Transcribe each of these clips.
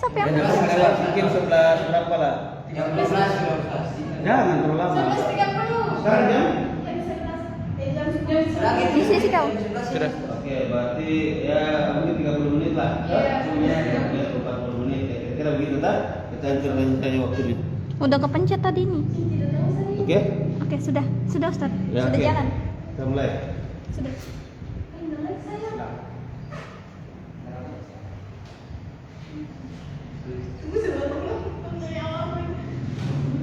siapa yang Mungkin 11 berapa lah? 13. Jangan terlalu lama. 11.30. Sekarang jam? Di sini kau. Sudah. Oke, berarti ya mungkin 30 menit lah. Iya. 40 menit. Kira-kira begitu tak? Kita aturkan saja waktunya. Udah kepencet tadi nih. Oke? Oke, sudah Ustaz. Ya, Sudah oke. jalan. Kita mulai. Sudah.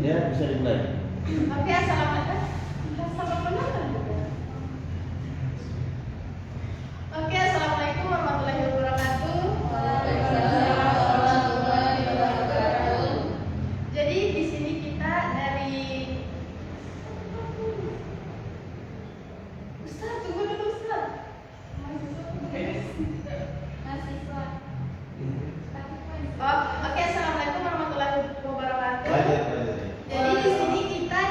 Ya, bisa dimulai. Oke, assalamualaikum. Oke, assalamualaikum warahmatullahi wabarakatuh. Jadi di sini kita dari Ustaz, tunggu dulu Ustaz. Mahasiswa. Oh, oke, assalamualaikum warahmatullahi wabarakatuh. Lanjut. Jadi di sini kita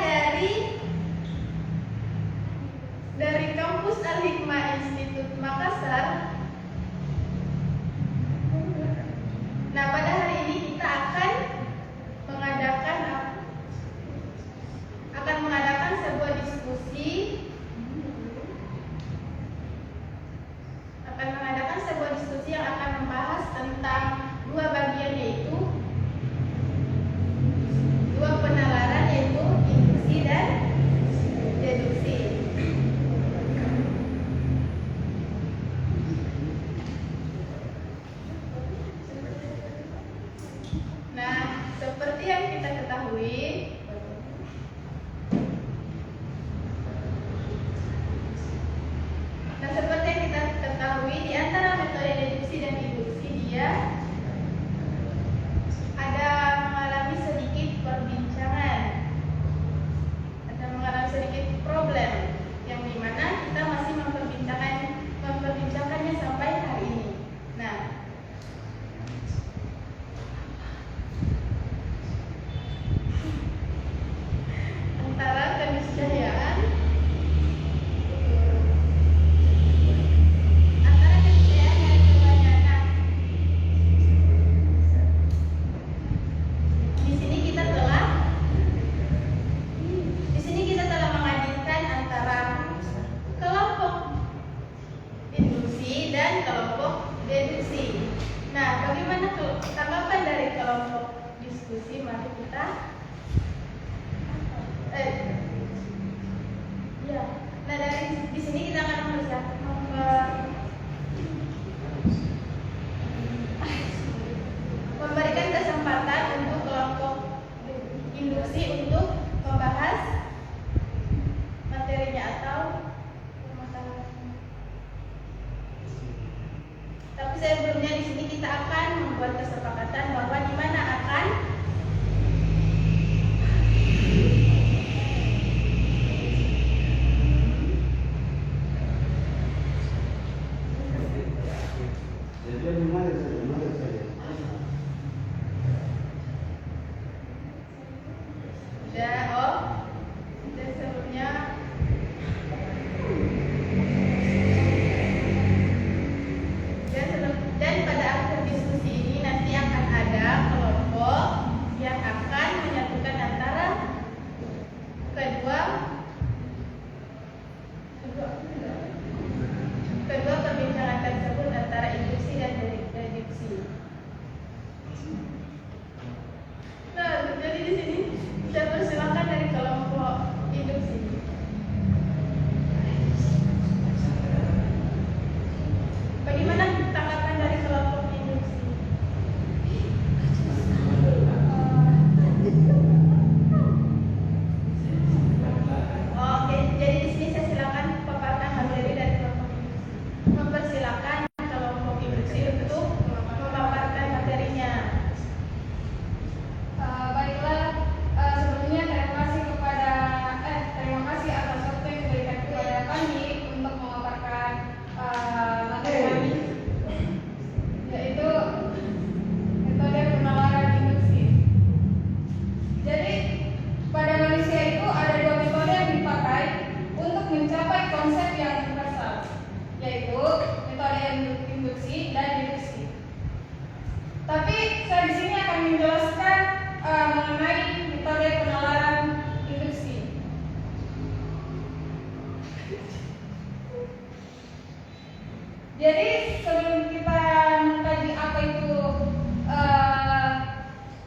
dari kampus Al-Hikmah Institut Makassar. Nah, pada hari ini kita akan mengadakan sebuah diskusi. Yang akan membahas tentang dua bagian, yaitu dua penalaran, yaitu induksi dan deduksi. Nah, seperti yang kita ketahui, di antara metode deduksi dan induksi dia ada mengalami sedikit perbincangan, ada mengalami sedikit problem, yang dimana kita masih memperbincangkannya sampai hari ini. Nah, antara keniscayaan dan kebanyakan. Di sini kita telah menghadirkan antara kelompok induksi dan kelompok deduksi. Nah, bagaimana tanggapan dari kelompok diskusi? Mari kita Nah, dari di sini kita akan memberikan kesempatan untuk kelompok induksi untuk membahas materinya atau permasalahannya. Tapi sebelumnya di sini kita akan membuat kesepakatan bahwa di mana akan dan pada akhir diskusi ini nanti akan ada kelompok yang akan menyatukan antara kedua perbincangan tersebut, antara induksi dan deduksi. Nah, jadi di sini saya persilakan dari kelompok induksi. Bagaimana tanggapan dari kelompok induksi? Oke, jadi di sini saya silakan paparkan materi dari kelompok induksi. Mempersilakan kelompok induksi untuk memaparkan materinya. Baiklah, sebelumnya Jadi sebelum kita mengkaji apa itu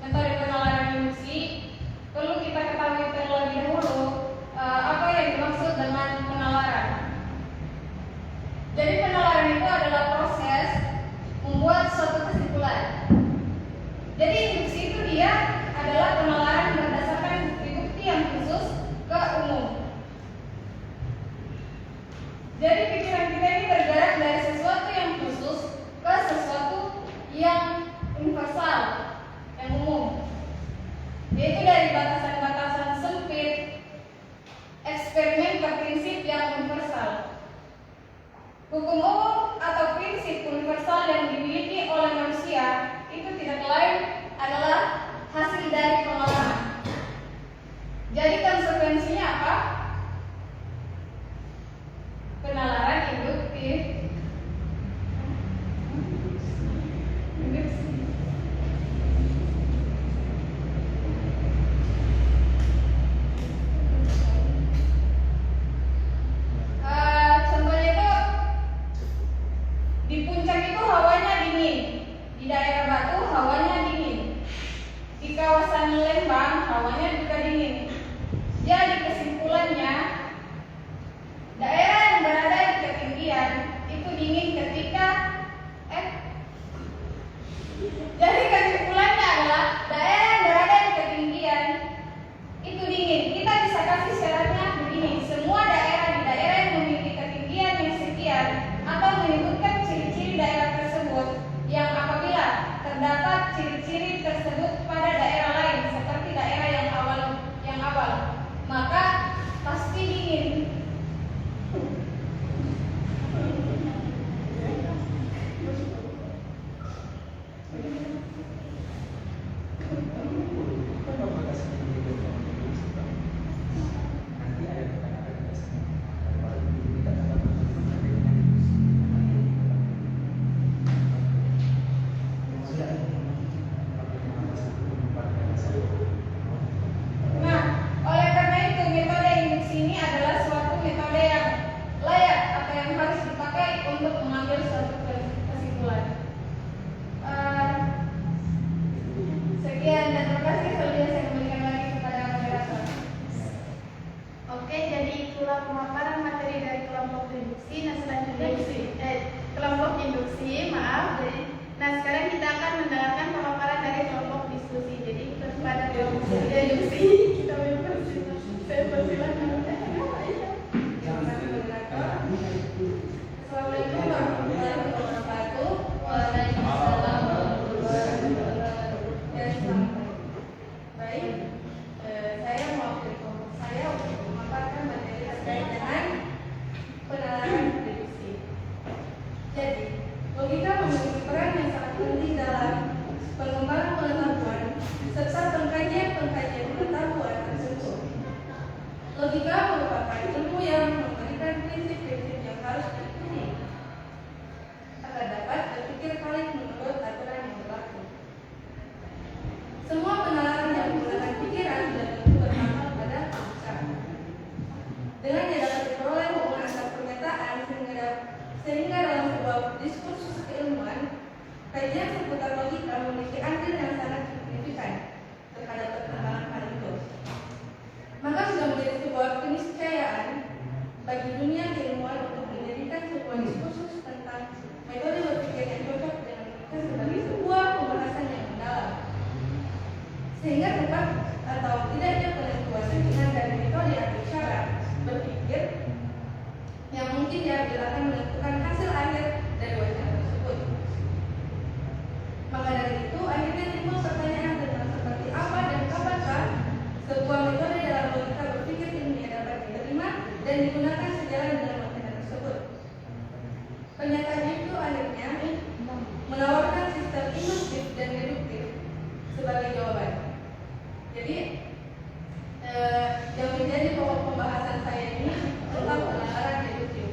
metode penalaran induksi, perlu kita ketahui terlebih dahulu apa yang dimaksud dengan penalaran. Jadi penalaran itu adalah proses membuat suatu kesimpulan. Jadi induksi itu dia adalah penalaran berdasarkan bukti-bukti yang khusus ke umum. Jadi pikiran kita ini bergerak dari sesuatu yang khusus ke sesuatu yang universal, yang umum. Yaitu dari batasan-batasan sempit, eksperimen ke prinsip yang universal. Hukum umum atau prinsip universal yang dimiliki oleh manusia itu tidak lain adalah hasil dari pengalaman. Jadi konsekuensinya apa? Penalaran induktif. Contohnya itu di puncak itu hawanya dingin, di daerah Batu hawanya dingin, di kawasan Lembang hawanya juga dingin. Jadi kesimpulannya, daerah yang berada di ketinggian itu dingin ketika jadi kesimpulannya adalah daerah yang berada di ketinggian itu dingin. Kita bisa kasih syaratnya begini: semua daerah di daerah yang memiliki ketinggian yang sekian atau menyebutkan ciri-ciri daerah tersebut yang apabila terdapat ciri-ciri tersebut pada daerah lain seperti daerah yang awal, maka pasti dingin. Nah, oleh karena itu metode induksi ini adalah suatu metode yang layak atau yang harus dipakai untuk mengambil suatu kesimpulan. Sekian dan terima kasih. Selanjutnya saya kembalikan lagi kepada moderator. Oke, jadi itulah pemaparan materi dari kelompok induksi. Nah, selanjutnya kelompok induksi, maaf. Nah, sekarang kita akan mendengarkan pemaparan dari kelompok diskusi. Jadi kepada kelompok induksi kita persilakan. Assalamualaikum warahmatullahi wabarakatuh. Waalaikumsalam warahmatullahi wabarakatuh. Baik, saya mewakili kelompok saya untuk memaparkan materi terkait dengan penalaran induksi. Jadi, logika memiliki peran yang sangat penting dalam pengembangan pengetahuan serta pengkajian pengetahuan tersebut. Logika merupakan ilmu yang memberikan prinsip-prinsip yang harus diikuti agar dapat berpikir valid menurut aturan yang berlaku. Semua penalaran yang menggunakan pikiran dan tentu bermakna pada logika. Dengannya dapat diperoleh hubungan antar pernyataan sehingga dalam sebuah diskursus keilmuan, kajian seputar logika memiliki andil yang sangat signifikan terhadap perkembangan hal itu. Maka sudah menjadi sebuah keniscayaan bagi dunia keilmuan untuk menjadikan sebuah diskursus tentang metode berpikir yang cocok dengan logika sebagai sebuah pembahasan yang mendalam, sehingga tepat atau tidaknya penentuan dengan dari metode atau cara berpikir yang mungkin diambil akan menentukan hasil akhir dari wacana tersebut. Maka dari itu akhirnya timbul pertanyaan tentang seperti apa dan kapankah sebuah metode dalam logika berpikir ilmiah dapat diterima dan digunakan sejalan dengan wacana tersebut. Pernyataannya itu akhirnya menawarkan sistem induktif dan deduktif sebagai jawaban. Jadi yang menjadi pokok pembahasan saya ini tentang penalaran deduktif.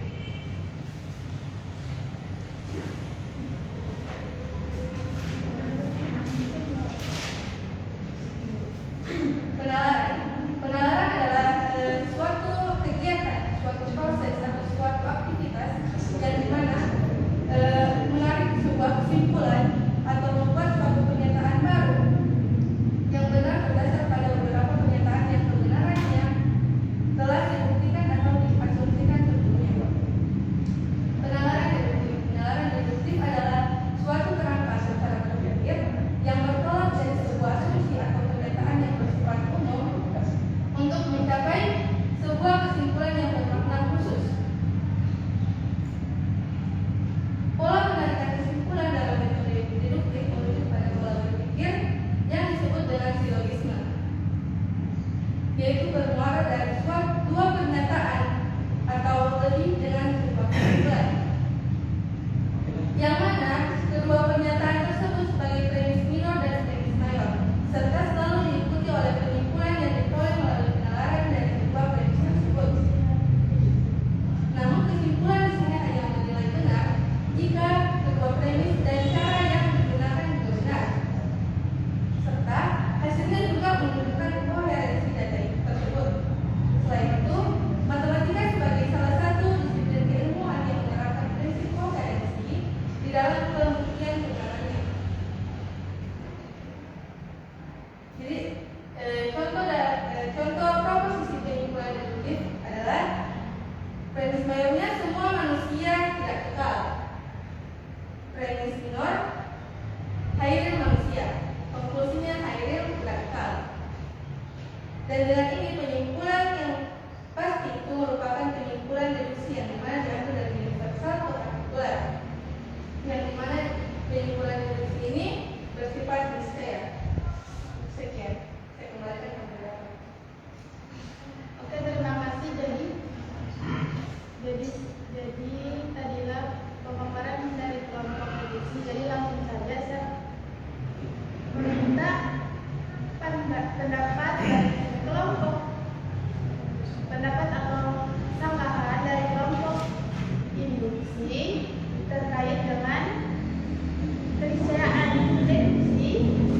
Penalaran adalah suatu kegiatan, suatu yaitu bermuara dari dua pernyataan atau lebih dengan sebuah kesimpulan, yang mana kedua pernyataan tersebut sebagai premis minor dan premis mayor, serta selalu diikuti oleh penyimpulan yang diperoleh melalui penalaran dari kedua premis tersebut. Namun kesimpulan di sini hanya menilai benar jika kedua premis dan cara yang digunakan juga benar, serta hasilnya juga menunjukkan koherensi data tersebut. Selain itu, matematika sebagai salah satu disiplin keilmuan yang menerapkan prinsip koherensi di dalam pembuktian kebenarannya. Jadi, contoh proposisi penyimpulan deduktif adalah premis mayornya semua manusia tidak kekal. Premis minor, Hairil manusia. Konklusinya Hairil tidak kekal. Dan dengan ini penyimpulan yang pasti itu merupakan penyimpulan deduksi yang dimana diambil dari universal atau partikular, yang dimana penyimpulan deduksi ini bersifat niscaya. Sekian, saya kembalikan ke belakang. Oke, terima kasih. Jadi tadilah pemaparan dari kelompok deduksi. Jadi langsung saja saya meminta pendapat dari kelompok, pendapat atau sanggahan dari kelompok induksi terkait dengan keniscayaan deduksi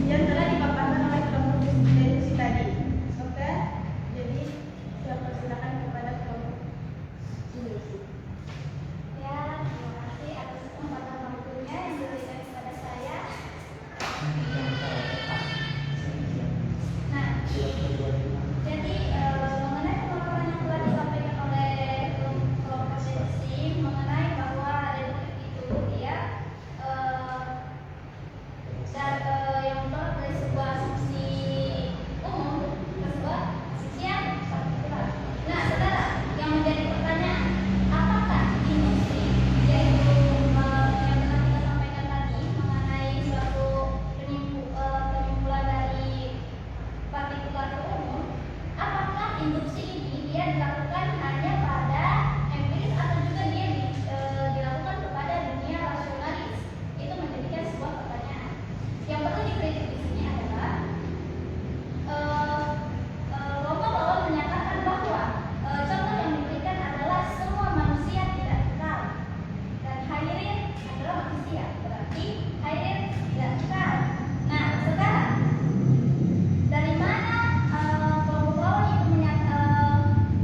yang telah dipaparkan oleh kelompok deduksi tadi. Oke, jadi saya persilakan kepada kelompok induksi. Ya, terima kasih atas kesempatan waktunya yang diberikan kepada saya. Nah, jadi mengenai pemaparan yang telah disampaikan oleh kelompok deduksi mengenai bahwa deduktif itu dia yang menolak dari sebuah asumsi umum ke sebuah asumsi yang partikular. Nah, saudara, yang menjadi pertanyaan, apakah induksi, yaitu yang telah kita sampaikan tadi mengenai suatu penyimpulan dari partikular ke umum, apakah induksi ini dia dilakukan hanya pada empiris atau juga dia dilakukan kepada dunia rasionalis? Itu menjadikan sebuah pertanyaan. Yang perlu dikritik di sini adalah kelompok awal menyatakan bahwa contoh yang diberikan adalah semua manusia tidak kekal dan Hairil adalah manusia, berarti Hairil tidak kekal. Nah, sekarang dari mana kelompok awal itu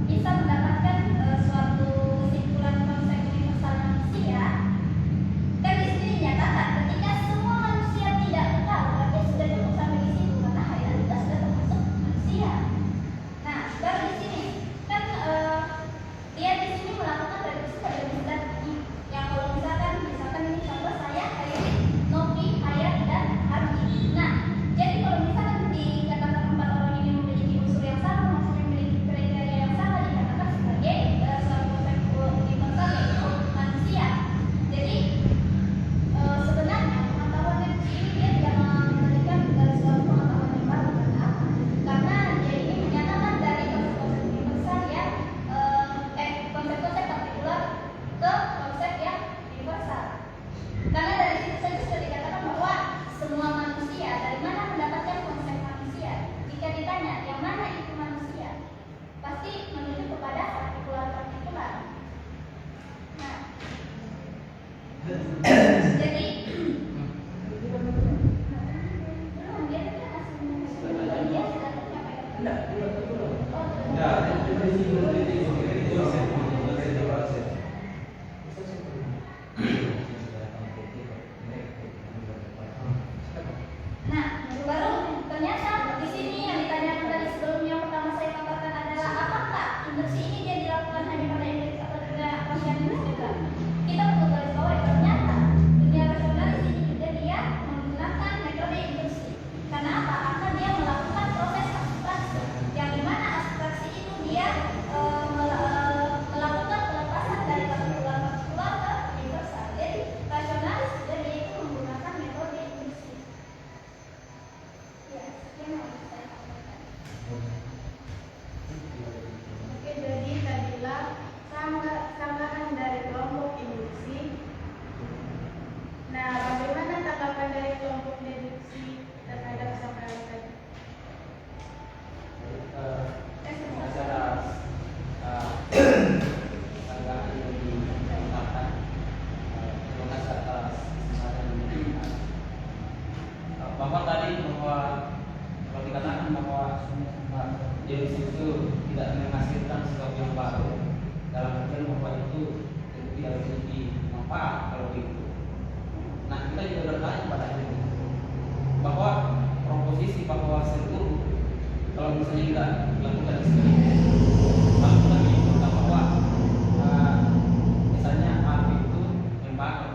bisa mendapatkan suatu kesimpulan konsep universal manusia? Kan di sini dinyatakan ketika semua manusia tidak kekal, berarti sudah cukup sampai di situ karena Hairil juga sudah termasuk manusia. Nah, baru di sini kan dia di sini melakukan reduksi pada zat yang kalau misalkan ini contoh saya Hairil, Novi, Hayat dan Ardi. Nah, jadi kalau misalkan dikatakan 4 orang ini memiliki unsur yang sama, maksudnya memiliki kriteria yang sama, dikatakan sebagai suatu konsep universal yaitu manusia. Jadi sebenarnya pengetahuan deduksi ini dia tidak memberikan suatu pengetahuan yang baru. Karena apa? Karena dia ini menyatakan dari konsep-konsep universal yang konsep-konsep partikular ke konsep yang universal. Karena dari situ saja sudah dikatakan bahwa semua manusia, dari mana mendapatkan konsep manusia? Jika ditanya yang mana itu manusia, pasti menuju kepada partikular-partikular. Nah, jadi belum dia tidak masih dia sudah menyampaikan. Nah, baru ternyata di sini yang ditanyakan tadi sebelumnya yang pertama saya katakan adalah apakah induksi ini dia dilakukan hanya pada empiris atau juga rasionalis juga? Kita perlu garis bawahi ternyata dunia rasionalis ini juga dia menggunakan metode induksi. Karena apa? Karena dia melakukan proses abstraksi, yang dimana abstraksi itu dia melakukan pelepasan dari partikular-partikular ke universal. Jadi rasionalis juga dia itu menggunakan metode induksi. Ya, sekian yang saya sampaikan. bahwa tadi bahwa kalau dikatakan bahwa deduksi itu tidak menghasilkan sesuatu yang baru, dalam artian bahwa itu tidak memiliki manfaat kalau begitu. Nah, kita juga bertanya pada ini bahwa proposisi bahwa seluruh kalau misalnya kita lakukan eksperimen, kalau kita menyimpulkan bahwa misalnya api itu membakar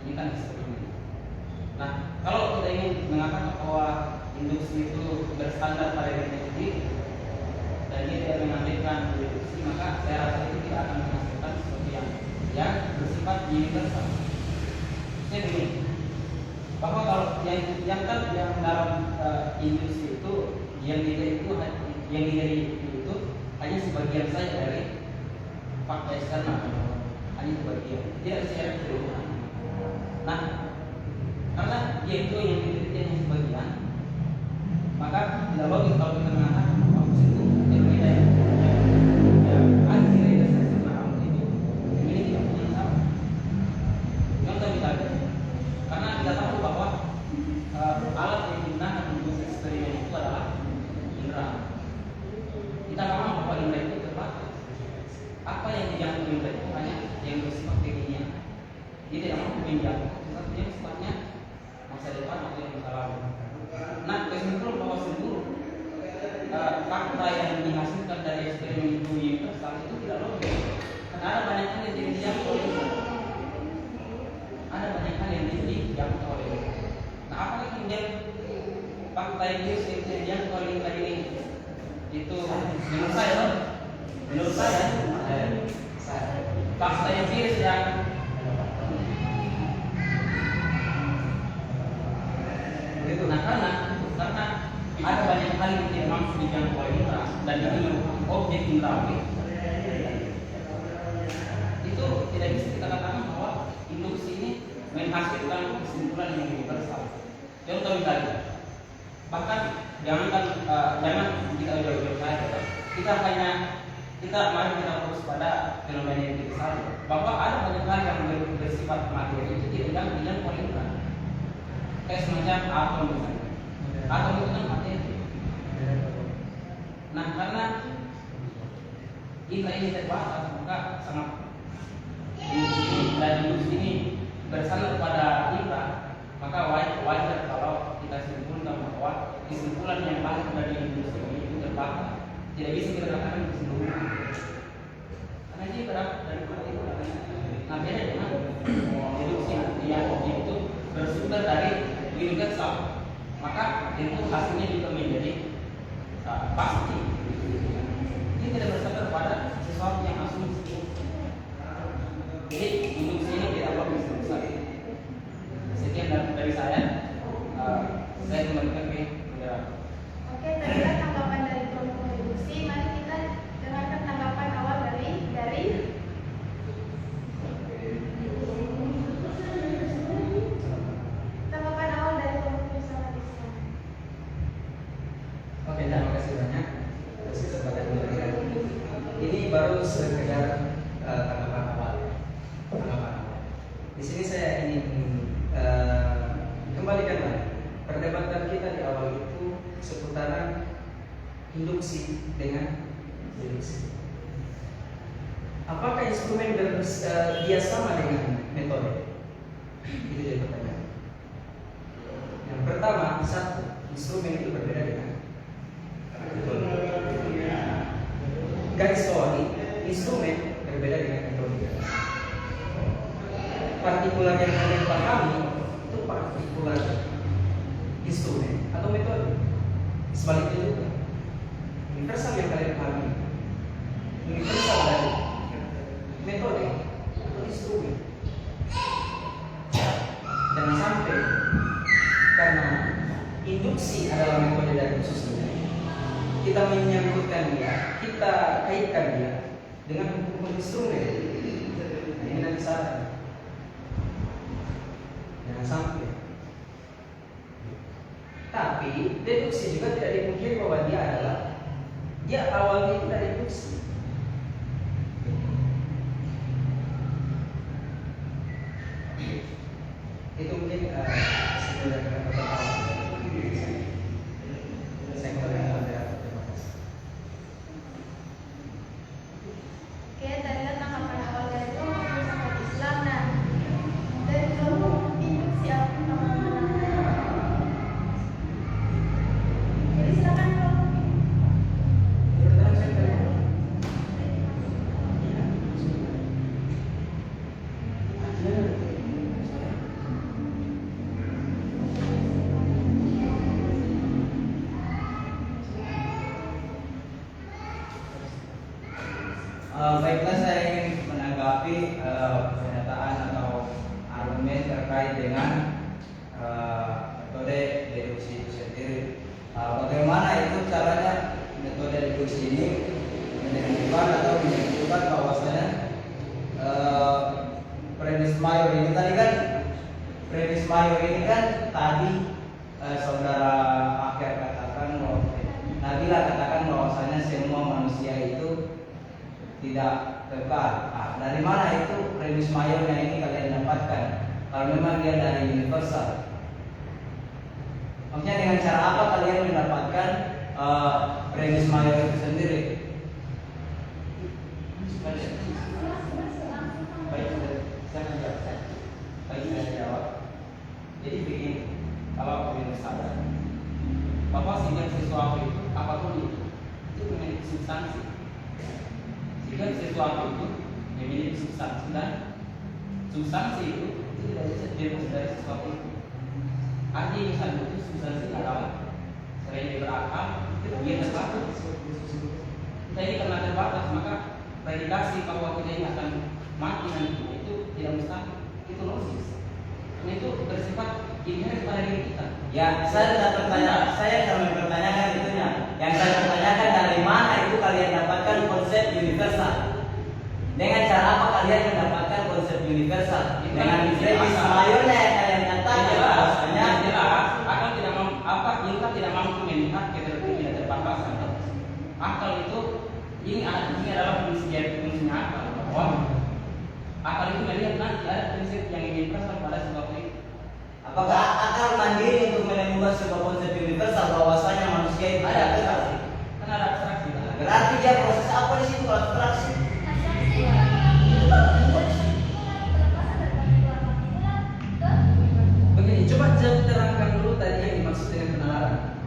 ini kan eksperimen. Nah, kalau kita ingin mengatakan bahwa induksi itu bersandar pada dirinya sendiri dan dia tidak mengambilkan deduksi, maka saya rasa itu tidak akan menghasilkan sesuatu yang bersifat universal. Saya begini, bahwa kalau yang dalam induksi itu yang dilihat itu hanya sebagian saja dari fakta eksternal, hanya sebagian, tidak secara keseluruhan. Nah, karena dia itu yang dilihat hanya sebagian, maka tidak logis kalau kita mengatakan bahwa itu berbeda yang anti-realitas eksternal itu ini tidak punya sama. Contoh misalnya, karena kita tahu bahwa alat yang digunakan untuk eksperimen itu adalah indera. Kita paham bahwa indera itu terbatas. Apa yang dijangkau indera itu hanya yang bersifat kekinian. Dia tidak mampu menjangkau sesuatu yang sifatnya masa depan atau yang masa lalu. Nah, kesimpulan bahwa seluruh fakta yang dihasilkan dari eksperimen itu universal itu tidak logis. Karena ada banyak hal yang dijangkau oleh indera. Ada banyak hal yang dijangkau oleh indera. Nah, apakah kemudian fakta yang dijangkau oleh indera ini itu menurut saya fakta empiris yang itu. Nah, karena ada banyak hal yang tidak mampu dijangkau oleh indera dan ini objek indrawi, itu tidak bisa kita katakan bahwa induksi ini menghasilkan kesimpulan yang universal. Contoh misalnya, bahkan jangan kita jauh-jauh saja, mari kita fokus pada fenomena yang kita saja, bahwa ada banyak hal yang bersifat materi itu tidak dijangkau oleh indera. Kayak semacam atom misalnya. Atom itu kan materi. Nah, karena indera ini terbatas, maka sangat induksi ini bersandar pada indera, maka wajar kalau kita simpulkan bahwa kesimpulan yang lahir dari induksi ini itu terbatas. Tidak bisa kita katakan kesimpulan. Karena dia berasal dari pada itu. Nah, beda dengan deduksi yang itu bersumber dari universal, maka itu hasilnya juga menjadi pasti. Dia tidak bersandar pada sesuatu yang asumsi. Jadi induksi ini tidak logis menurut saya. Sekian dari saya. Saya kembalikan ke Saudara. Oke, tadi kan tanggapan dari kelompok deduksi. Mari kita dengarkan tanggapan awal dari tanggapan awal dari kelompok filsafat. Oke, terima kasih banyak atas kesempatan memberikan. Ini baru sekedar tanggapan awal. Di sini saya ingin kembalikan lagi perdebatan kita di awal itu seputaran induksi dengan deduksi. Apakah instrumen dia sama dengan metode? Itu jadi pertanyaan. Yang pertama, satu, instrumen itu berbeda dengan metode. Garis bawahi, instrumen berbeda dengan metode. Partikular yang kalian pahami itu partikular instrumen atau metode. Sebaliknya juga, universal yang kalian pahami, universal dari metode atau instrumen. Jangan sampai karena induksi adalah metode dari khususnya, kita menyangkutkan dia, kita kaitkan dia dengan hukum instrumen. Nah, ini nanti salah. Jangan sampai. Tapi deduksi juga tidak dipungkiri bahwa dia awalnya itu dari deduksi. Itu mungkin sebenarnya kata-kata awal. Baiklah, saya ingin menanggapi pernyataan atau argumen terkait dengan metode deduksi itu sendiri. Bagaimana itu caranya metode deduksi ini menentukan atau menentukan bahwasanya premis mayor ini kan tadi saudara Akhir katakan bahwa Nabila katakan bahwasanya semua manusia itu tidak kekal. Dari mana itu premis mayornya ini kalian dapatkan? Kalau memang dia dari universal, maksudnya dengan cara apa kalian mendapatkan premis mayor itu sendiri? Saya jawab. Jadi begini, kalau kalian sadar bahwa sehingga sesuatu itu apapun itu memiliki substansi. Sehingga sesuatu itu memiliki substansi dan substansi itu tidak bisa dibebas dari sesuatu itu. Artinya misalnya itu substansi adalah selain dia berakal, dia terbatas. Kita ini karena terbatas, maka predikasi bahwa kita ini akan mati nanti itu tidak mustahil, itu logis. Karena itu bersifat inherent pada diri kita. Ya, saya tidak mempertanyakan itunya. Yang saya pertanyakan, dari mana itu kalian dapatkan konsep universal? Dengan cara apa kalian mendapatkan konsep universal? Dengan premis mayornya yang kalian katakan bahwasanya jelas akal tidak tidak mampu melihat tidak terbatasan. Akal itu ini adalah fungsinya akal. Bahwa akal itu melihat nanti ada prinsip yang universal pada sesuatu itu. apakah akal mandiri untuk menemukan sebuah konsep universal bahwasanya manusia itu Ada tidak kekal? abstraksi, kan ada abstraksi. Berarti dia proses apa di situ kalau abstraksi? Begini, coba terangkan dulu tadi yang dimaksud dengan penalaran.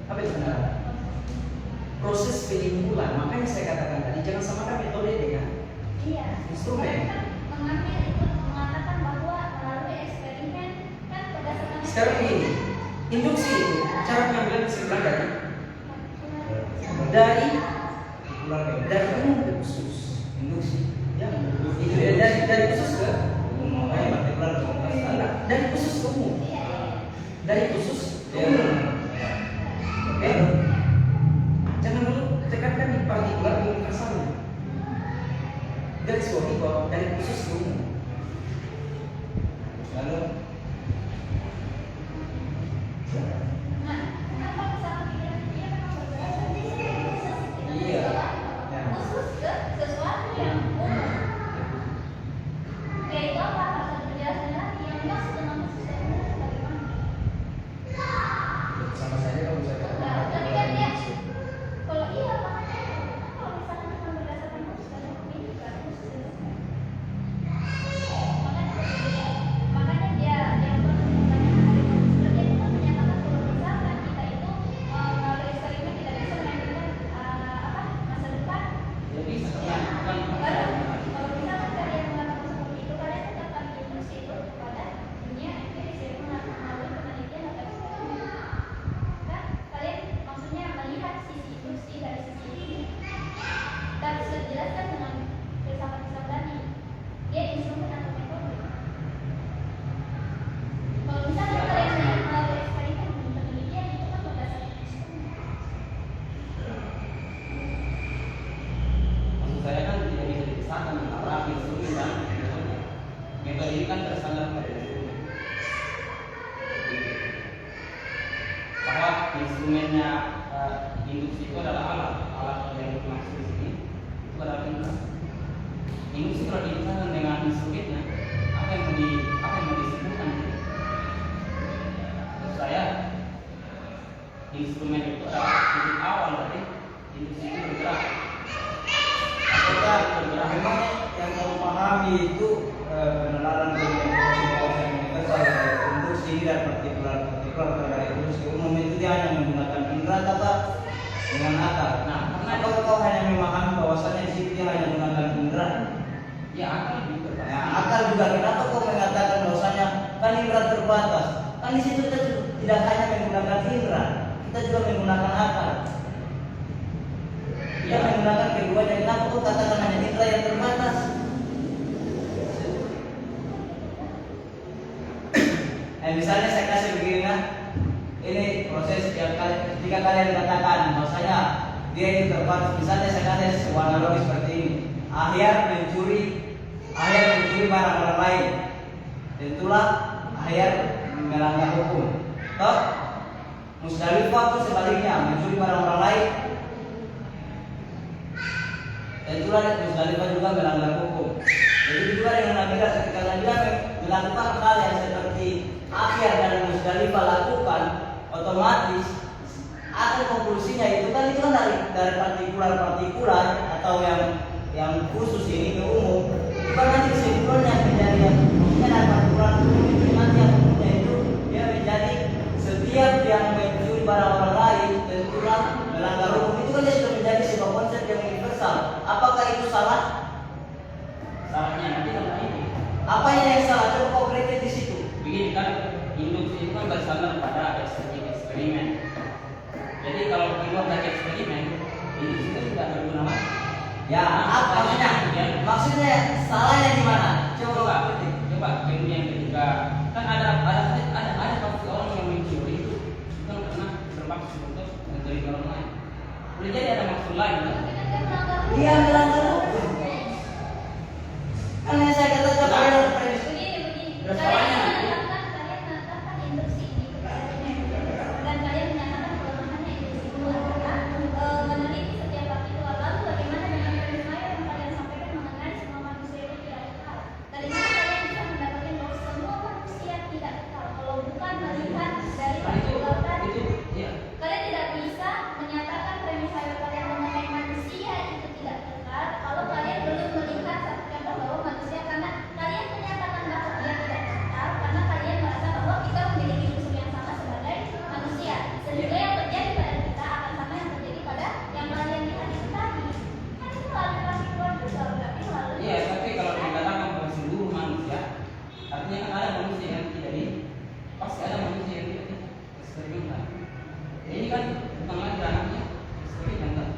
Apa itu penalaran? Proses penyimpulan. Makanya saya katakan tadi jangan samakan metode dengan instrumen. Sekarang begini, induksi itu cara pengambilan kesimpulan dari umum ke khusus. Induksi. Ya, itu ya, dari khusus ke umum. Dari khusus ke umum. Dari khusus ke umum. Oke. Jangan dulu tekankan di partikular universalnya. Garis bawahi bahwa dari khusus ke umum. Lalu sama saja kalau saya katakan Maksud saya kan tidak bisa dipisahkan antara instrumen dan metode. Metode ini kan bersandar pada instrumen. Bahwa instrumennya induksi itu adalah alat yang dimaksud di sini itu adalah indera. Induksi kalau dipisahkan dengan instrumennya, apa yang mau disimpulkan? Menurut saya instrumen itu adalah titik awal dari induksi itu bergerak. memang yang kamu pahami itu penalaran dengan universal dari induksi dan partikular dari induksi umum itu dia hanya menggunakan indera atau dengan akal. Nah, apakah kau hanya memahami bahwasanya di situ dia hanya menggunakan indera? Ya akal juga. Ya, akal juga. Kenapa kau mengatakan bahwasanya kan indera terbatas? Kan di situ kita tidak hanya menggunakan indera, kita juga menggunakan akal. Ya Kita menggunakan keduanya. Kenapa kok katakan hanya mitra yang terbatas? Misalnya saya kasih begini kan, ini proses yang ketika kalian katakan bahwasanya dia itu terbatas. Misalnya saya kasih sebuah analogi seperti ini. Ahyar mencuri barang orang lain, tentulah ahyar melanggar hukum. Toh Musdalifah itu sebaliknya, mencuri barang orang lain, tentulah Musdalifah juga melanggar hukum. Jadi juga dengan Nabi ketika Nabi melakukan hal yang seperti ahyar dan Musdalifah lakukan, otomatis akhir konklusinya itu kan dari partikular atau yang khusus ini ke umum. Bukan nanti kesimpulannya menjadi yang maksudnya dari partikular ke umum itu nanti yang umumnya itu dia menjadi setiap yang mencuri barang orang lain tentulah melanggar hukum. Itu kan dia sudah menjadi sebuah konsep yang universal. Apakah itu salah? Salahnya nanti sama ini. Apa yang salah? Coba konkretnya di situ. Begini kan, induksi itu kan bersandar pada eksperimen. Jadi kalau keluar dari eksperimen, induksi itu tidak berguna lagi. Ya, apa maksudnya? Ya. Maksudnya salahnya di mana? Coba. Coba kemudian ketika kan ada pasti orang yang mencuri itu kan karena bermaksud untuk mencuri orang lain. Boleh jadi ada maksud lain kan? Dia melanggar hukum. Kan yang saya katakan Begini. Kalian menetapkan induksi ini kepada dunia dan kalian menyatakan kelemahannya induksi itu adalah meneliti setiap partikular. Lalu bagaimana dengan premis mayor yang kalian sampaikan mengenai semua manusia itu tidak kekal? Dari mana kalian bisa mendapatkan bahwa semua manusia tidak kekal kalau bukan melihat dari partikular tadi? Iya. Kalian tidak bisa menyatakan premis mayor kalian mengenai manusia itu tidak kekal kalau kalian belum melihat satu contoh bahwa manusia, karena kalian menyatakan bahwa dia tidak kekal karena kalian merasa bahwa kita memiliki unsur yang sama sebagai manusia, sehingga yang terjadi pada kita akan sama yang terjadi pada yang kalian lihat itu tadi. Kan itu lalu partikular juga, berarti lalu. Iya, tapi kalau dikatakan bahwa seluruh manusia, artinya kan ada manusia yang tidak pasti ada manusia yang tidak eksperimental. Ini kan bukan lagi ranahnya eksperimental.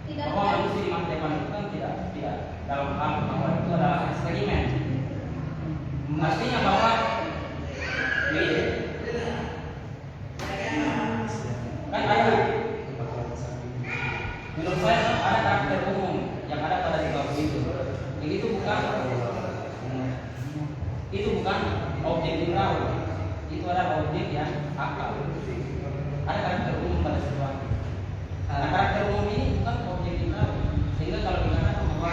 Tidak Bahwa ada. manusia di masa depan itu kan tidak dalam hal bahwa itu adalah eksperimen. Artinya bahwa ini kan ada, menurut saya ada karakter umum yang ada pada situasi itu. Yang itu bukan objek indrawi, itu adalah objek yang akal. Ada karakter umum pada situasi. Nah, karakter umum ini bukan objek indrawi, sehingga kalau dikatakan bahwa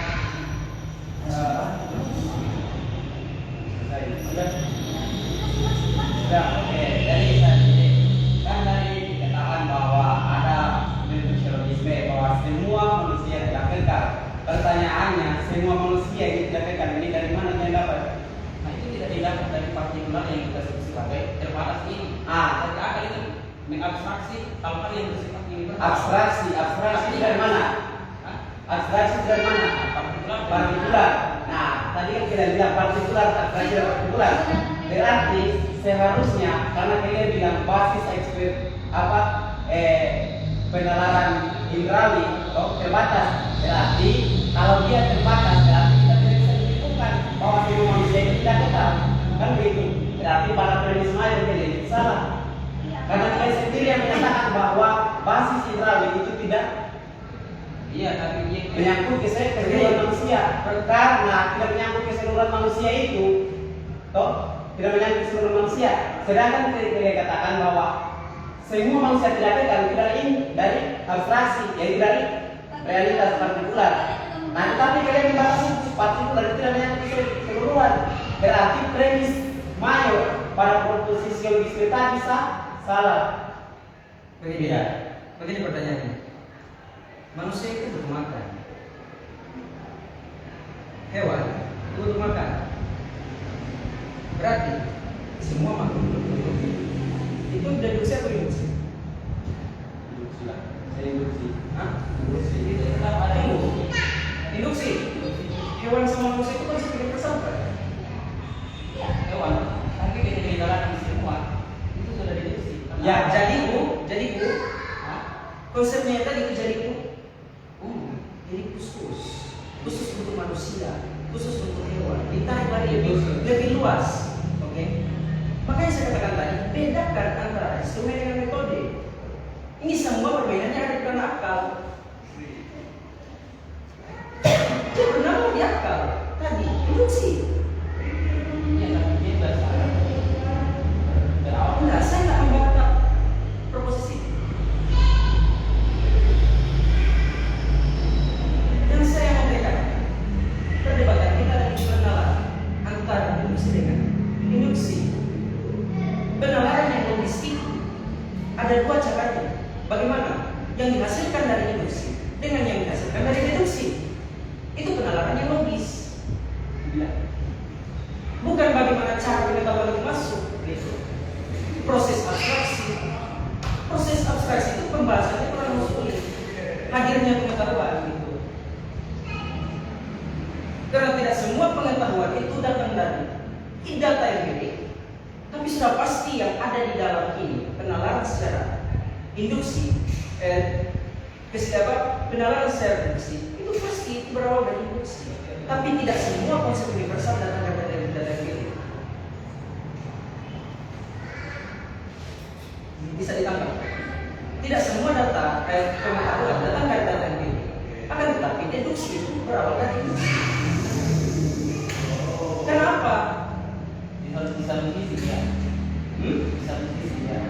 sudah, oke. Jadi kan tadi dikatakan bahwa ada bentuk silogisme bahwa semua manusia tidak kekal. Pertanyaannya, semua manusia yang tidak kekal ini dari mana dia dapat? nah itu tidak didapat dari partikular yang kita sebut sebagai terbatas ini. Dari akal itu mengabstraksi hal-hal yang bersifat universal. Abstraksi itu dari mana? Hah? Abstraksi itu dari mana? Partikular. Nah, tadi kan kita bilang partikular, abstraksi dan partikular. Berarti seharusnya karena kalian bilang basis penalaran indrawi terbatas. Berarti kalau dia terbatas, berarti kita tidak bisa menentukan bahwa semua manusia itu tidak kekal. Kan begitu. Berarti para premis mayor itu salah. Karena kalian sendiri yang menyatakan bahwa basis indrawi itu tidak Iya, tapi dia menyangkut keseluruhan manusia. Karena tidak menyangkut keseluruhan manusia itu, toh tidak menyangkut keseluruhan manusia. Sedangkan kita katakan bahwa semua manusia tidak kekal itu dari abstraksi, yaitu dari realitas partikular. Nah, tetapi kalian membatasi partikular itu tidak menyangkut keseluruhan. Berarti premis mayor pada proposisi logisme tadi salah. Begini pertanyaannya. Manusia itu butuh makan. Hewan itu butuh makan. Berarti semua makhluk hidup itu deduksi atau induksi? Induksi lah. Saya induksi. Hah? induksi itu tetap ada induksi. Induksi. Hewan sama manusia itu kan seperti bersahabat. Hewan, mungkin kita dijalankan semua itu sudah dideduksi. Ya, jadi bu, Hah? konsepnya tadi itu jadi bu. Jadi khusus untuk manusia, khusus untuk hewan. Ditarik lagi lebih luas. Oke? Makanya saya katakan tadi, bedakan antara instrumen dengan metode. Ini semua perbedaannya ada di dalam akal. Benar di akal. Tadi induksi. Iya, tapi dia berdasarkan dari awal. Enggak, saya nggak membantah proposisi. Dan saya memberikan perdebatan kita dari pengenalan antara induksi dengan induksi. Penalaran yang logistik ada dua caranya. Bagaimana? Yang dihasilkan dari induksi dengan yang dihasilkan dari deduksi. Itu penalaran yang logis. Bukan bagaimana cara pengetahuan itu masuk. Proses abstraksi itu pembahasannya kurang sulit. Hadirnya pengetahuan gitu. Karena tidak semua pengetahuan itu datang dari data empirik, tapi sudah pasti yang ada di dalam ini penalaran secara induksi, penalaran secara induksi itu pasti berawal dari induksi. Tapi tidak semua konsep universal datang dari data empirik. Bisa ditangkap. Tidak semua data pengetahuan datang dari data empirik. Akan tetapi deduksi itu berawal dari induksi. Kenapa? Bisa begitu ya. Bisa begitu ya.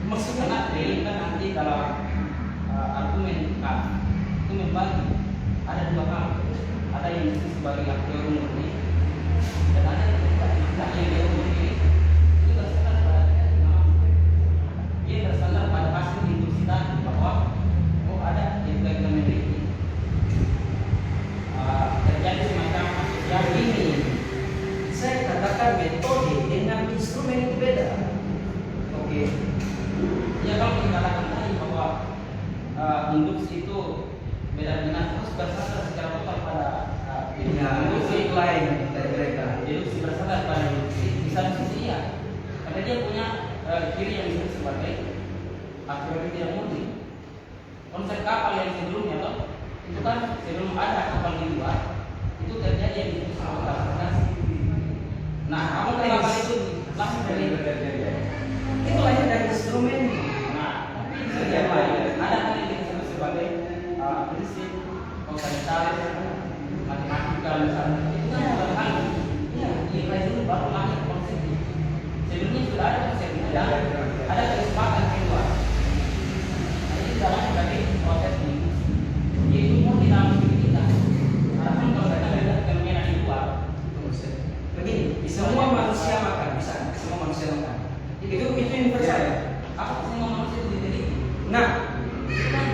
Maksudnya Karena ini kan nanti kalau argumen K itu membagi ada dua hal. Ada yang disebut sebagai a priori murni dan ada yang tidak yang dia murni. Itu bersandar pada dia bersandar pada hasil induksi tadi bahwa ada yang kita memiliki terjadi semacam yang ini. saya katakan metode dengan instrumen itu beda. Oke. Ya kalau kita katakan tadi bahwa induksi itu beda dengan terus bersandar secara total pada Induksi lain dari mereka. deduksi bersandar pada induksi bisa sisi iya karena dia punya ciri yang disebut sebagai a priori tidak murni. Konsep kapal yang sebelumnya toh itu kan sebelum ada kapal di luar itu terjadi yang disebut sebagai gravitasi. Nah, kamu kapal itu langsung dari Itu lahir dari instrumen. nah, tapi setiap lain ada hal yang disebut sebagai prinsip kausalitas, matematika misalnya. Itu kan bukan hal nilai dulu baru lahir konsep ini. Sebelumnya sudah ada konsepnya dan ada kesepakatan kedua. Nah, ini dalam dari proses ini. Yaitu mau di dalam diri kita. Harapan kalau kita melihat fenomena di luar. Begini, semua manusia makan, bisa. Semua manusia makan. Itu universal. Apa semua manusia itu diteliti? Nah, Itu kan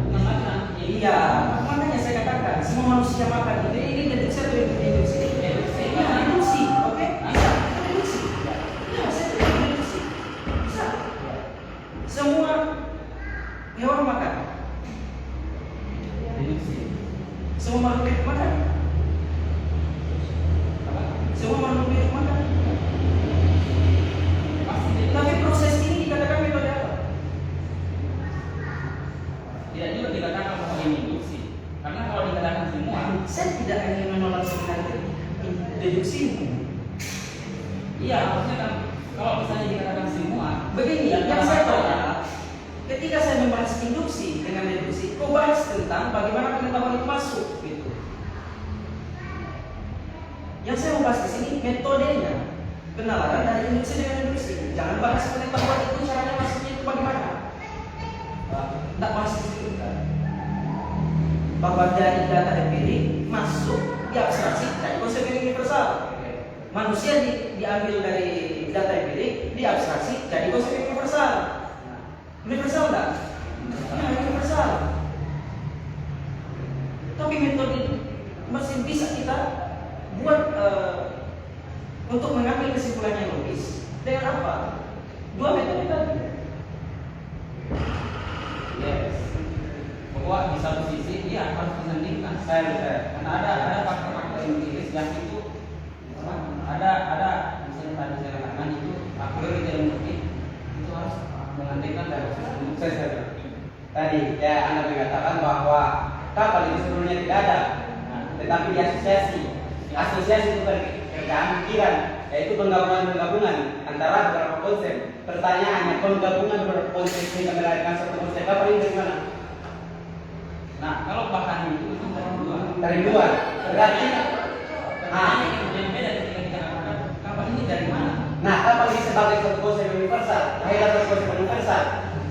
bukan lagi nanti. iya, makanya saya katakan semua manusia makan. Ini deduksi atau induksi? Deduksi. Iya, deduksi. Oke, bisa. Itu deduksi. Iya, saya itu deduksi. Bisa. Semua hewan makan. Deduksi. Semua makhluk hidup makan. Apa? Semua makhluk hidup makan. Pasti deduksi. Tapi proses ini dikatakan metode apa? Tidak juga dikatakan bahwa ini induksi. Karena kalau dikatakan semua, Saya tidak ingin menolak sebenarnya deduksi ini. iya maksudnya kan kalau misalnya dikatakan semua, Begini, ya, yang saya kalau- tanya, ketika saya membahas induksi dengan deduksi, kau bahas tentang bagaimana pengetahuan itu masuk, gitu. Yang saya mau bahas di sini metodenya, penalaran dari induksi dengan deduksi. Jangan bahas pengetahuan itu caranya masuknya itu bagaimana. Tidak bahas di situ kan. Bahwa dari data empirik masuk di abstraksi dari konsep yang universal. Manusia diambil dari data empirik, diabstraksi jadi konsep yang universal. Universal enggak? Ya, universal. Tapi metode masih bisa kita buat untuk mengambil kesimpulan yang logis dengan apa? Dua metode tadi. yes. Bahwa di satu sisi dia harus disandingkan. Karena ada faktor-faktor empiris yang itu ada misalnya tadi saya katakan itu a priori tidak murni itu harus mengandekan dari proses induksi. Tadi ya Anda mengatakan bahwa kapal itu sebelumnya tidak ada. Nah, tetapi di asosiasi itu kerjaan pikiran, yaitu penggabungan antara beberapa konsep. Pertanyaannya, penggabungan beberapa konsep sehingga melahirkan satu konsep kapal ini dari mana? Nah, kalau bahan itu Dari luar. Berarti yang beda ketika kita katakan kapal ini dari mana? nah, kapal ini sebagai satu konsep universal, lahirlah satu konsep universal.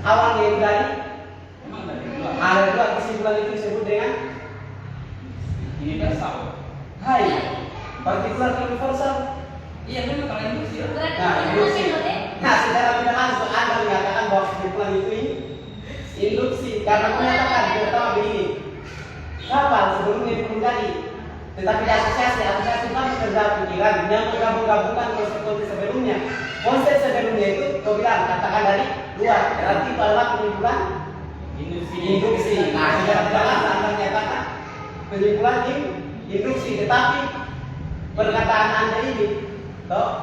Awalnya itu dari Memang dari luar. ada dua kesimpulan itu disebut dengan Universal. hai partikular universal. Iya, memang kalau induksi. Berarti Nah, induksi. induksi. Nah, secara tidak langsung Anda mengatakan bahwa kesimpulan itu induksi karena menyatakan pertama begini, kapal sebelumnya dipelajari, tetapi di asosiasi itu kan bekerja pikiran yang menggabung-gabungkan konsep-konsep sebelumnya. Konsep sebelumnya itu kau bilang katakan dari luar, berarti itu adalah penyimpulan induksi. Nah, secara tidak langsung Anda menyatakan penyimpulan induksi, tetapi perkataan Anda ini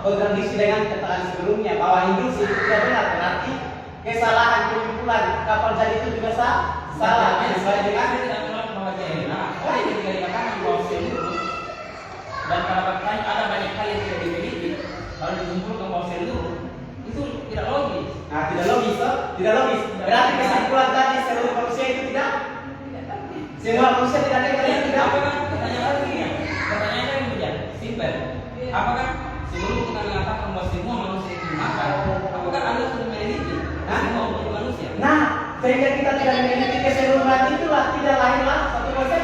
kontradiksi dengan keterangan sebelumnya bahwa induksi itu tidak benar, berarti kesalahan penyimpulan kapal jadi itu juga salah. Sesuai dengan Saya tidak menolak bahwa dia benar. Oleh ketika dikatakan bahwa seluruh dan pada faktanya ada banyak hal yang tidak dimiliki, lalu disimpulkan bahwa seluruh itu tidak logis. nah, tidak logis, toh? Tidak logis. Berarti kesimpulan tadi seluruh manusia itu tidak semua manusia tidak ada yang tidak. Apakah pertanyaan lagi ya? Pertanyaannya yang begini, simpel. Apakah sebelum kita mengatakan bahwa semua manusia itu makan, apakah Anda sudah meneliti semua manusia? Nah, sehingga kita tidak memiliki keseluruhan itulah tidak lahirlah satu konsep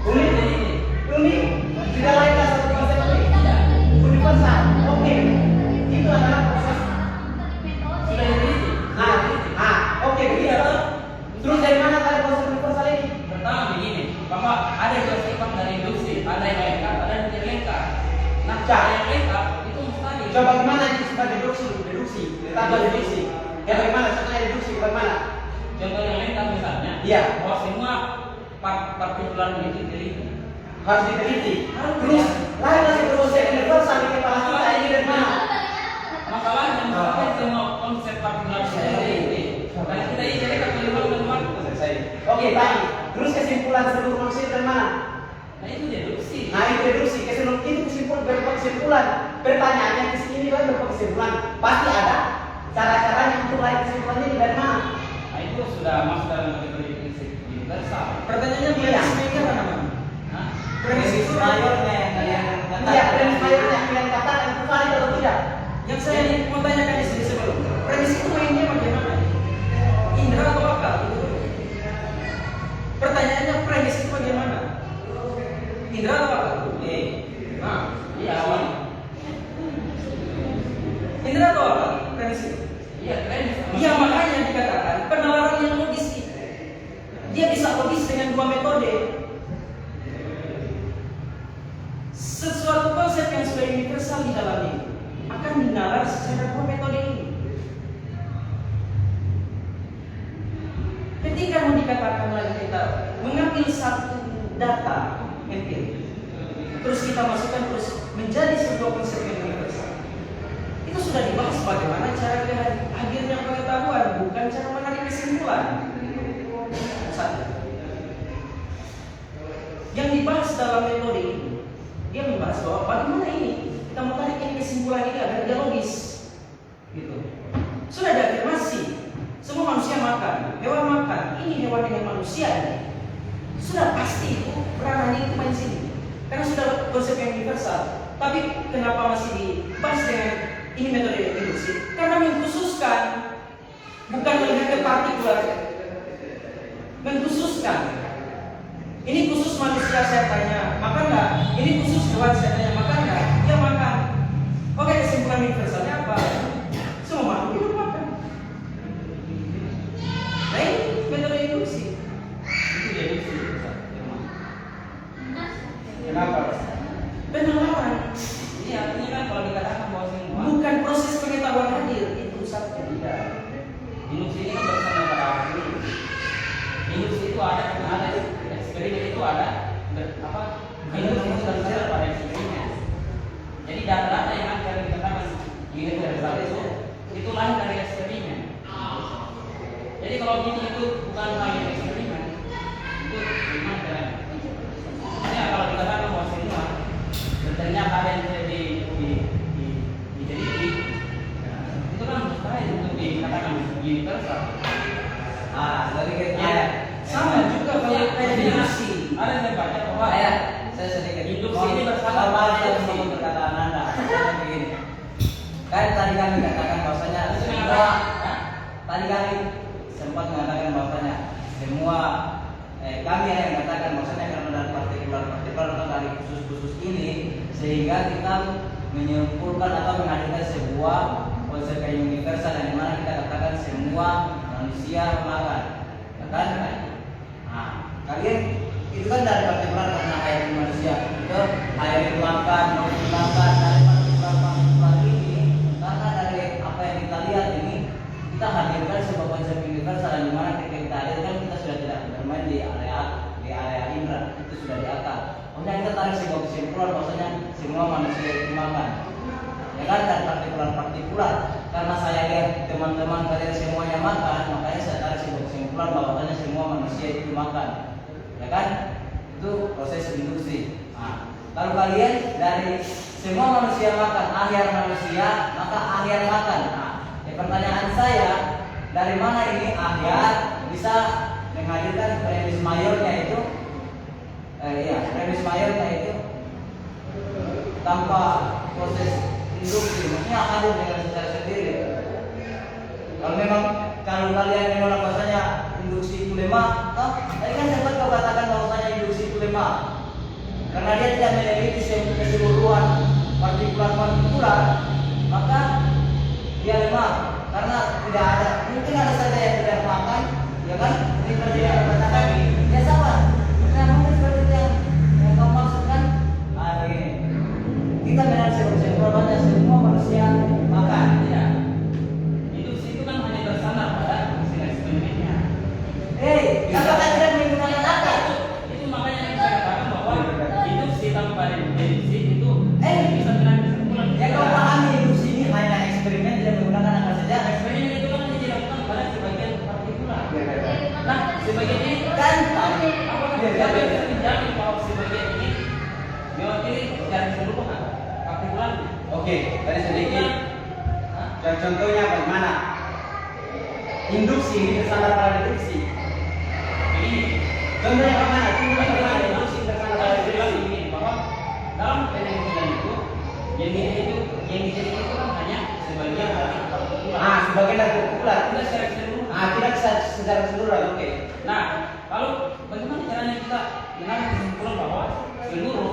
unik. Tidak lahirlah satu konsep universal. Oke, itu adalah proses. Sudah diteliti. Oke, begitu. Terus dari mana ada konsep universal ini? Pertama begini, bahwa ada dua sifat dari induksi, ada yang lengkap, ada yang tidak lengkap. Nah, yang lengkap itu mustahil. Coba bagaimana itu sifat deduksi, ditambah deduksi. Ya bagaimana contohnya deduksi bagaimana? Contoh yang lengkap misalnya, Iya. bahwa semua partikular ini diteliti. Harus diteliti. Terus lahirlah satu konsep universal di kepala kita ini dari mana? Masalahnya mungkin semua konsep partikular diteliti. Dan kita ini jadi keluar Selesai. Oke, tadi. Terus kesimpulan seluruh manusia dari mana? Nah itu deduksi. Nah, itu deduksi. Kesimpulan itu kesimpulan berupa kesimpulan. Pertanyaannya di sini kan berupa kesimpulan. Pasti ada cara-caranya untuk lahir kesimpulan ini dari mana? Nah itu sudah masuk dalam kategori prinsip universal. Pertanyaannya premis ini apa namanya? Nah, Premis mayornya yang kalian Iya, premis mayornya yang kalian katakan itu valid atau tidak? Yang saya mau tanyakan di sini sebelum premis itu mainnya bagaimana? Indra atau akal? Itu dulu. Pertanyaannya premis itu bagaimana? Indra atau akal? Nah, iya awal. Indra atau akal? Premis itu. Iya keren. Ya makanya dikatakan penalaran yang logis itu. Dia bisa logis dengan dua metode. Sesuatu konsep yang sudah universal di dalam ini akan dinalar secara dua metode ini. Ketika mau dikatakan lagi kita mengambil satu data empirik, terus kita masukkan terus menjadi sebuah konsep yang universal. Itu sudah dibahas bagaimana cara hadirnya pengetahuan, bukan cara menarik kesimpulan. Satu. Yang dibahas dalam metode ini, dia membahas bahwa bagaimana ini kita mau tarik ini kesimpulan ini agar dia logis. Gitu. Sudah ada afirmasi, semua manusia makan, hewan makan, ini hewan dengan manusia ini. Sudah pasti itu peranan itu main sini, karena sudah konsep yang universal. Tapi kenapa masih dibahas dengan ini metode induksi? Karena mengkhususkan, bukan melihat ke partikular, mengkhususkan. Ini khusus manusia saya tanya, makan nggak? Ini khusus hewan saya tanya, makan nggak? Dia makan. Oke, kesimpulan universalnya apa? Semua makhluk hidup makan. Nah ini metode induksi. Itu deduksi. Kenapa? Penalaran. Iya, artinya kan kalau dikatakan bahwa semua Bukan proses pengetahuan hadir itu satu. tidak. Induksi ini kan bersama pada ahli. Induksi itu ada karena ada eksperimen itu ada induksi itu berdasar pada eksperimen. Jadi data-data yang akan dikatakan universal itu lahir dari eksperimen. Jadi kalau gini itu bukan hanya eksperimen, itu gimana caranya? Ya kalau dikatakan bahwa semua dan ternyata ada yang tidak dijeliti, itu kan mustahil untuk dikatakan universal. Sama juga kalau induksi. Ada yang baca bahwa Saya sedikit induksi ini bersama dengan perkataan Anda. Begini. Kan tadi kami katakan bahwasanya semua tadi kami sempat mengatakan bahwasanya semua kami yang mengatakan bahwasanya karena dari partikular atau dari khusus ini sehingga kita menyimpulkan atau menghadirkan sebuah konsep yang universal yang dimana kita katakan semua manusia makan, ya kan? Nah, kalian itu kan dari partikular karena hayat manusia itu hayat makan, mau makan dari partikular ini karena dari apa yang kita lihat ini kita hadirkan sebuah konsep universal yang dimana ketika kita hadirkan kita sudah tidak bermain di area indera, itu sudah di akal. Kemudian kita tarik sebuah kesimpulan bahwasanya semua manusia itu makan, ya kan? Dan partikular karena saya lihat teman-teman kalian semuanya makan, makanya saya tarik sebuah kesimpulan bahwasanya semua manusia itu makan, ya kan? Itu proses induksi. Nah, kalau kalian dari semua manusia makan, akhir manusia, maka akhir makan. Nah, pertanyaan saya, dari mana ini akhir bisa menghadirkan premis mayornya itu? Premis mayornya itu tanpa proses induksi, maksudnya hadir dengan secara sendiri. Kalau kalian menolak bahasanya induksi itu lemah, tadi kan sempat kau katakan bahwasanya induksi itu lemah karena dia tidak meneliti keseluruhan partikular, maka dia lemah karena tidak ada, mungkin ada saja yang tidak makan, ya kan? Ini seperti yang katakan, ya sama. Nah, mungkin seperti yang kau maksudkan, begini. Kita mengenal sebenarnya semua manusia makan. Ya, induksi itu kan hanya bersandar pada hasil eksperimennya. Apakah tidak menggunakan akal? Itu makanya yang saya katakan bahwa induksi tanpa deduksi itu bisa mengambil kesimpulan. Ya kau pahami induksi ini hanya eksperimen tidak menggunakan akal saja. Eksperimen itu kan hanya dilakukan pada sebagian partikular. Nah, sebagian ini Kan? apakah kita bisa menjamin bahwa sebagian ini mewakili secara keseluruhan partikular? Oke, tadi sedikit. Dan contohnya bagaimana? Induksi ini bersandar pada deduksi. Ini Contohnya bagaimana? bagaimana induksi bersandar pada deduksi ini bahwa dalam penelitian itu yang dijadikan itu kan hanya sebagian dari partikular. Sebagian dari partikular. Tidak secara keseluruhan. Tidak secara keseluruhan. Oke. Nah, lalu bagaimana caranya kita mengambil kesimpulan bahwa seluruh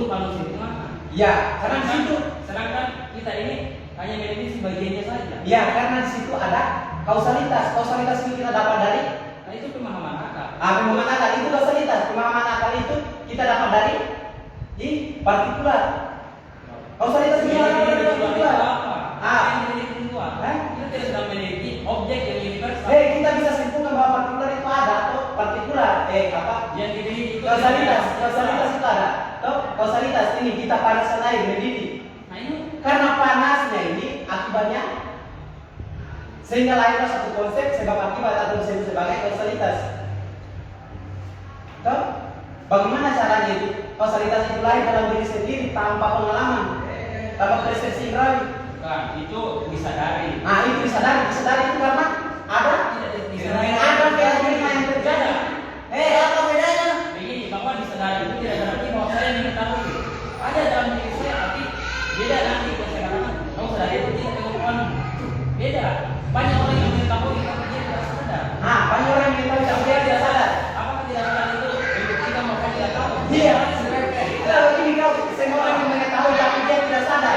manusia itu makan? Ya, karena di situ. Sedangkan kita ini hanya meneliti sebagiannya saja. Ya, karena di situ ada kausalitas. Kausalitas itu kita dapat dari Nah, itu pemahaman akal. pemahaman akal itu kausalitas. Pemahaman akal itu kita dapat dari di partikular. Kausalitas itu kita dapat dari partikular. Kita tidak sedang meneliti objek yang universal. Kita bisa simpulkan bahwa partikular itu ada atau partikular. Yang diteliti itu Kausalitas itu ada. Kausalitas ini kita panaskan air mendidih. Nah, ini Karena panasnya ini akibatnya sehingga lahirlah satu konsep sebab akibat atau disebut sebagai kausalitas. Bagaimana caranya itu? Kausalitas itu lahir dalam diri sendiri tanpa pengalaman, tanpa persepsi indrawi. bukan, itu disadari. Itu disadari itu karena ada fenomena yang terjadi. Apa bedanya? Begini, bahwa disadari itu tidak berarti bahwa saya mengetahui. Ada dalam diri saya, tapi beda nanti yang saya katakan. Kamu sadari itu tidak kemampuan. Beda. Banyak orang yang mengetahui tapi dia tidak sadar. Banyak orang yang mengetahui tapi dia tidak sadar. Apakah tidak sadar itu kita maupun tidak tahu? Iya. Kalau ini kau semua orang yang mengetahui tapi dia tidak sadar.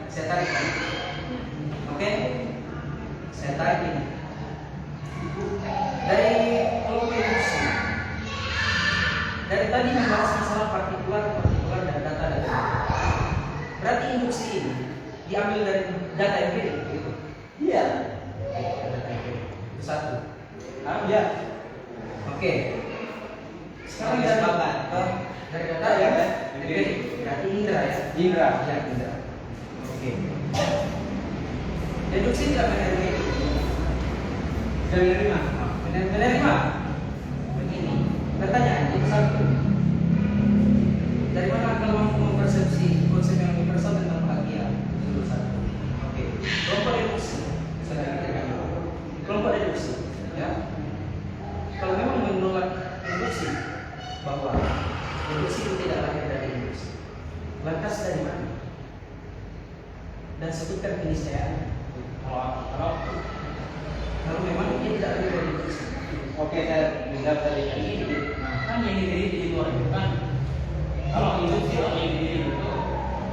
Saya tarik lagi. Oke? Saya tarik ini. Dari kelompok induksi. Dari tadi membahas masalah partikular dan data. Berarti induksi ini diambil dari data empirik, gitu. Iya. Data empirik. Itu satu. Iya. Oke. Sekarang kita sepakat dari data ya, empirik. Berarti indra ya. Indra. Ya, indra. Oke. Deduksi tidak menerima itu. Tidak menerima. Menerima. Begini, pertanyaan yang satu. Dari mana kalau mampu mempersepsi konsep yang universal tentang bahagia? Itu satu. Oke. Kelompok deduksi. Saudara kita kelompok deduksi. Ya. Kalau memang menolak deduksi bahwa deduksi itu tidak lahir dari deduksi, lantas dari mana? Dan sebutkan keniscayaan. Kalau memang dia tidak lahir dari deduksi. Oke, saya menjawab tadi ini. Kan yang diri di luar itu kan, kalau induksi atau yang diri itu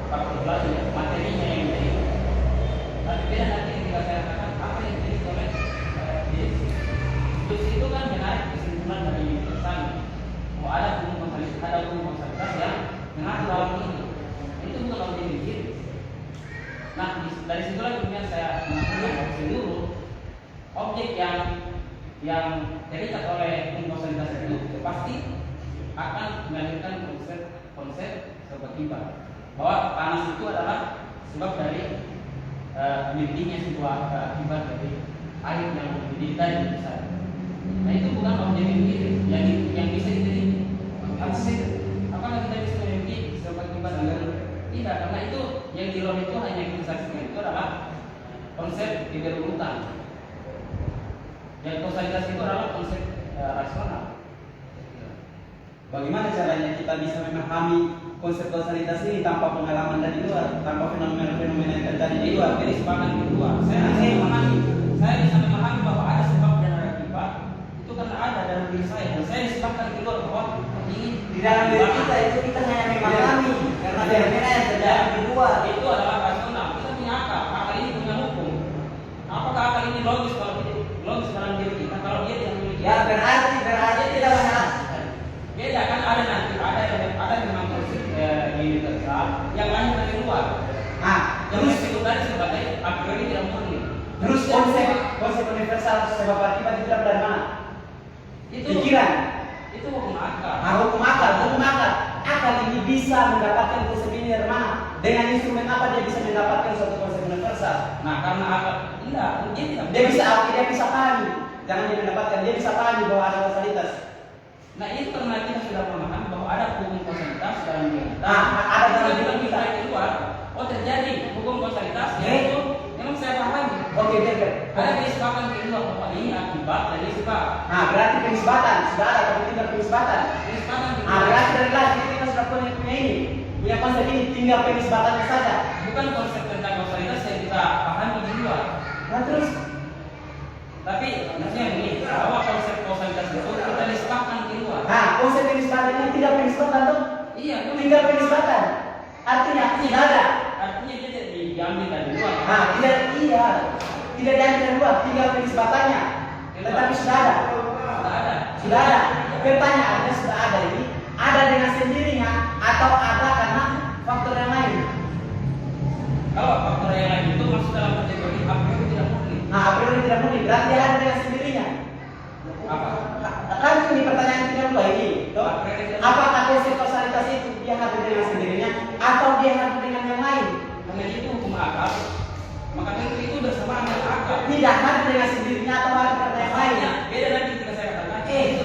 faktor belajar materinya yang diri. Tapi beda nanti ketika saya katakan apa yang diri oleh diri. Induksi itu kan menarik kesimpulan dari pesan. Oh, ada hukum konsentrasi yang mengatur dalam ini. Itu bukan dalam diri. Nah, dari situlah kemudian saya mengatakan bahwa seluruh objek yang terikat oleh hukum konsentrasi itu pasti akan melahirkan konsep tiba bahwa panas itu adalah sebab dari mendidihnya sebuah akibat dari air yang mendidih tadi besar. Nah itu bukan objek yang bisa diteliti. Apakah kita bisa memiliki sebuah akibat dengan tidak? Karena itu yang di luar itu hanya yang disaksikan itu adalah konsep keberurutan. Yang kausalitas itu adalah konsep rasional. Bagaimana caranya kita bisa memahami konsep kausalitas ini tanpa pengalaman dari luar, tanpa fenomena-fenomena yang terjadi di luar? Jadi sepakat di luar. Saya bisa memahami bahwa ada sebab dan ada akibat. Itu karena ada dalam diri saya. Dan saya disebabkan di luar bahwa ini Di dalam diri kita itu kita hanya memahami karena fenomena yang terjadi di luar. itu adalah rasional. Kita punya akal. Akal ini punya hukum. Apakah akal ini logis kalau tidak logis dalam diri kita? Kalau dia tidak memiliki. Ya berarti kita mengenal. Beda kan ada nanti ada memang konsep universal yang lain dari luar. Nah, Yang terus itu tadi sebagai a priori tidak murni. terus konsep universal sebab akibat itu dari mana? Itu Pikiran. itu hukum akal. Nah, hukum akal. Akal ini bisa mendapatkan konsep ini dari mana? Dengan instrumen apa dia bisa mendapatkan suatu konsep universal? Nah karena akal tidak dia tidak Dia bisa pahami. Jangan dia mendapatkan, dia bisa pahami bahwa ada kausalitas. Nah itu karena kita sudah memahami bahwa ada hukum kausalitas dalam diri kita. Nah, ada dalam Kalau diri kita kita. bisa keluar, oh terjadi hukum kausalitas yaitu memang saya pahami. Oke, biar. Ada kenisbatan kedua bahwa ini akibat dan ini sebab. Nah, berarti penisbatan sudah ada, tapi tidak penisbatan. Kenisbatan Nah, kedua berarti dari lahir kita sudah punya ini, punya konsep ini, tinggal penisbatannya saja. bukan konsep tentang kausalitas yang kita pahami di luar. Nah, terus Tapi maksudnya ini bahwa konsep kausalitas itu kita nisbahkan di luar. nah, konsep penisbatan ini tidak penisbatan tuh, Iya, itu tinggal penisbatan. Artinya tidak ada. artinya dia tidak diambil dari luar. Nah, tidak diambil dari luar, tinggal penisbatannya. Tetapi sudah ada. Tidak ada. Sudah ada. Pertanyaannya sudah ada ini, ada dengan sendirinya atau ada karena faktor yang lain? Kalau faktor yang lain itu masuk dalam kategori a priori tidak murni. Nah, a priori tidak mungkin, berarti ada dengan sendirinya. Apa? Kan ini pertanyaan kita dua ini, toh? A priori tidak murni. Apakah konsep kausalitas itu dia hadir dengan sendirinya atau dia hadir dengan yang lain? Karena itu hukum akal, maka itu bersamaan dengan akal. Tidak hadir dengan sendirinya atau hadir karena yang lain? Makanya beda nanti ketika saya katakan itu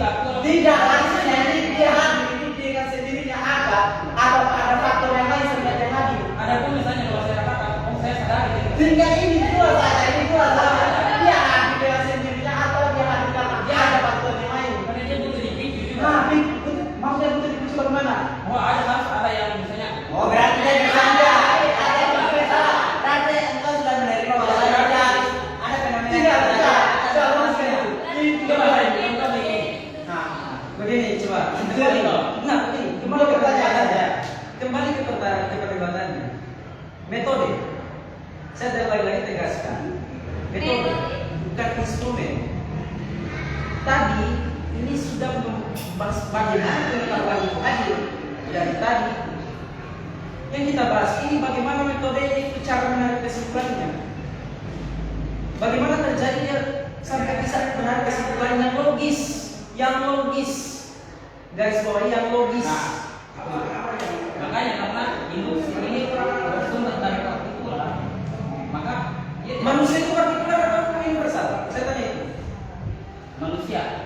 Tidak, maksudnya ini dia hadir ini dengan sendirinya ada atau ada faktor yang lain sehingga dia hadir. ada pun misalnya kalau saya katakan, oh saya sadar ini. Tinggal ini dua saja, ini dua saja. Dia hadir dengan sendirinya atau dia hadir karena dia ada faktor yang lain. Karena dia butuh dipicu juga. Nah, maksudnya butuh dipicu bagaimana? Oh harus ada yang misalnya. Oh, berarti dia bisa ada. Berarti engkau sudah menerima bahwa ada fenomena. Tidak, tidak logis itu. Ini tidak baik. Nah, begini coba. Jadi, Nah, begini. Kembali ke pertanyaan saja. Kembali ke perdebatannya. Metode. Saya lagi tegaskan. Metode bukan instrumen. Tadi ini sudah membahas bagaimana pengetahuan itu hadir dari tadi. Yang kita bahas ini bagaimana metode itu cara menarik kesimpulannya. Bagaimana terjadinya sampai bisa menarik kesimpulan yang logis. Garis bawahi yang logis. Makanya karena induksi ini bersumber dari partikulat, maka dia Manusia itu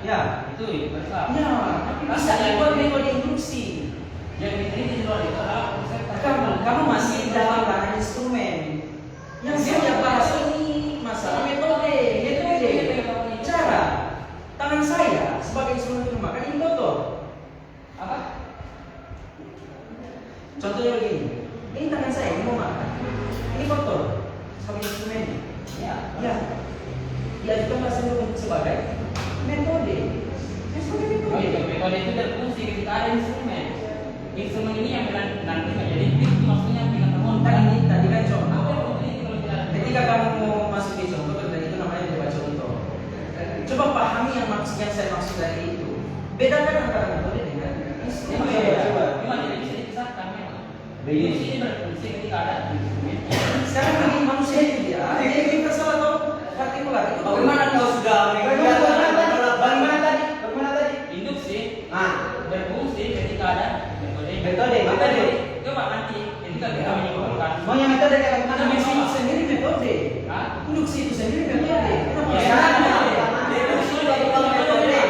Ya. Itu universal. Ya, tapi bisa dibuat metode induksi. Yang ini di luar itu adalah konsep Kamu masih dalam ranah instrumen. Yang saya bahas ini masalah metode, cara. Tangan saya sebagai instrumen untuk makan ini kotor. apa? Contohnya begini, ini tangan saya ini mau makan, ini kotor sebagai instrumen. Ya. Ya, diajukan bahasa Indonesia sebagai metode. Sebagai Oh iya, metode. metode itu berfungsi ketika ada instrumen. Instrumen ini yang nanti menjadi trik, maksudnya pengetahuan. Tadi kan Apa contoh. yang mau ini kalau tidak ada? Ketika kamu mau masuk di contoh, tadi itu namanya coba contoh. Coba pahami yang saya maksud dari itu. Bedakan antara metode dengan instrumen. Cuma tidak bisa dipisahkan memang. Induksi ini berfungsi ketika ada instrumen. Sekarang ini manusia itu dia universal atau partikular itu Bagaimana kau sudah bagaimana tadi? Induksi Ah, berfungsi ketika ada Metode. Coba nanti ketika kita menyimpulkan. mau yang metode kayak Karena bagaimana? induksi itu sendiri metode. Hah? Induksi itu sendiri metode. Kenapa? Ya, Deduksi juga metode.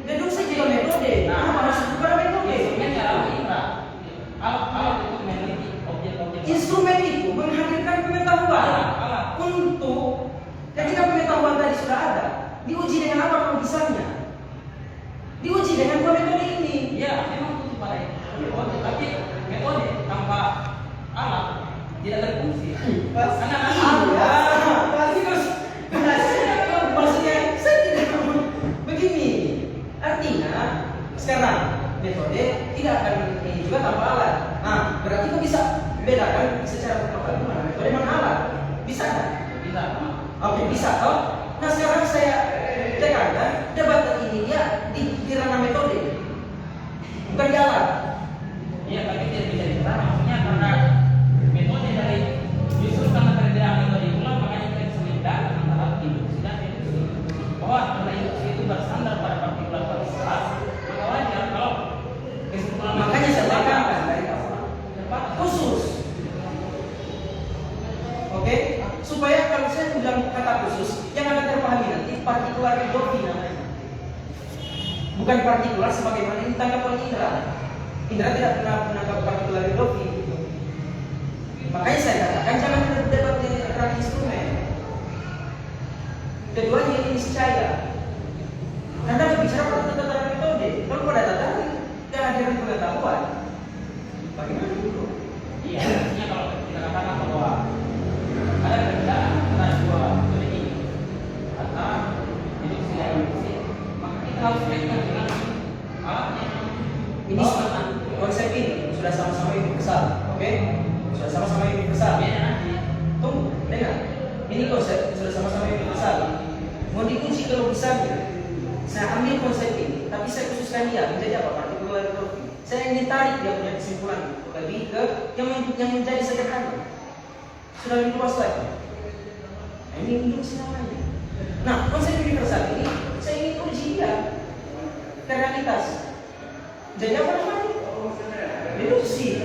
Deduksi juga metode. Kenapa harus kepada metode? Instrumennya adalah indera. Alat untuk meneliti objek-objek. Instrumen itu menghadirkan pengetahuan Alat. untuk ketika pengetahuan tadi sudah ada, diuji dengan apa kamu bisanya? Diuji dengan dua metode ini. Ya, memang itu pada metode, tapi metode tanpa alat tidak berfungsi. Karena Maksudnya saya tidak begini. Artinya sekarang metode tidak akan ini juga tanpa alat. Nah, berarti kau bisa bedakan secara terpadu mana metode mana alat. Bisa kan? bisa. Oke, bisa toh. Nah, sekarang saya tekankan debat ini dia di ranah metode, bukan di alat. Iya, tapi tidak bisa diserah. Maksudnya karena metode dari justru karena perbedaan metode itulah makanya kita bisa membedakan antara induksi dan deduksi. Bahwa karena induksi itu bersandar pada partikular partisipal, maka wajar kalau kesimpulan Makanya saya tekankan dari awal khusus. Oke, supaya kalau saya bilang kata khusus, yang akan terpahami nanti partikular idofi namanya. Bukan partikular sebagaimana yang ditangkap oleh Indra. Indra tidak pernah menangkap partikular idofi. Makanya saya katakan jangan berdebat di antara instrumen. Keduanya ini niscaya. Anda berbicara pada tataran metode. Kalau pada tataran kehadiran pengetahuan, bagaimana dulu? iya, artinya kalau kita katakan bahwa ada perbedaan antara dua metode ini antara induksi dan induksi, maka kita harus kaitkan dengan alatnya. Ini konsep ini sudah sama-sama universal, oke? Sudah sama-sama universal. Beda nanti. Tunggu, dengar. Ini konsep sudah sama-sama universal. Mau diuji kalau bisa, saya ambil konsep ini, tapi saya khususkan dia menjadi apa? Partikular idofi. Saya ingin tarik dia punya kesimpulan lebih ke yang menjadi sederhana. Sudah lebih luas lagi. Nah, ini induksi namanya. Nah, konsep universal ini saya ingin uji dia ke realitas. Jadi apa namanya? Deduksi.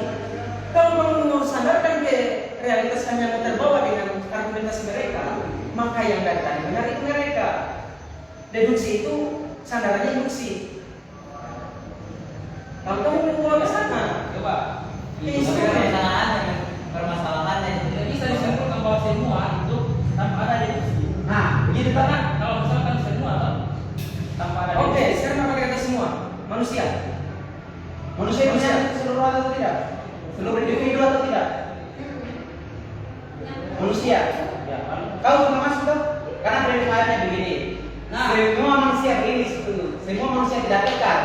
Kalau kamu mau sandarkan ke realitas hanya terbawa dengan argumentasi mereka, maka yang dari tadi benar itu mereka. Deduksi itu sandarannya induksi. Kalau kamu mau bawa ke sana, Coba. Itu permasalahannya. Tidak bisa disimpulkan bahwa semua itu tanpa ada deduksi. Nah, begitu Karena kan? kalau misalkan semua tanpa ada oke, deduksi. sekarang apa kata semua? Manusia. Manusia bisa seluruh atau tidak? Seluruh individu atau tidak? Manusia. Ya, kan? Kau sudah masuk tuh? Karena predikatnya begini. Nah. Semua manusia begini sebetulnya. Semua manusia tidak kekal.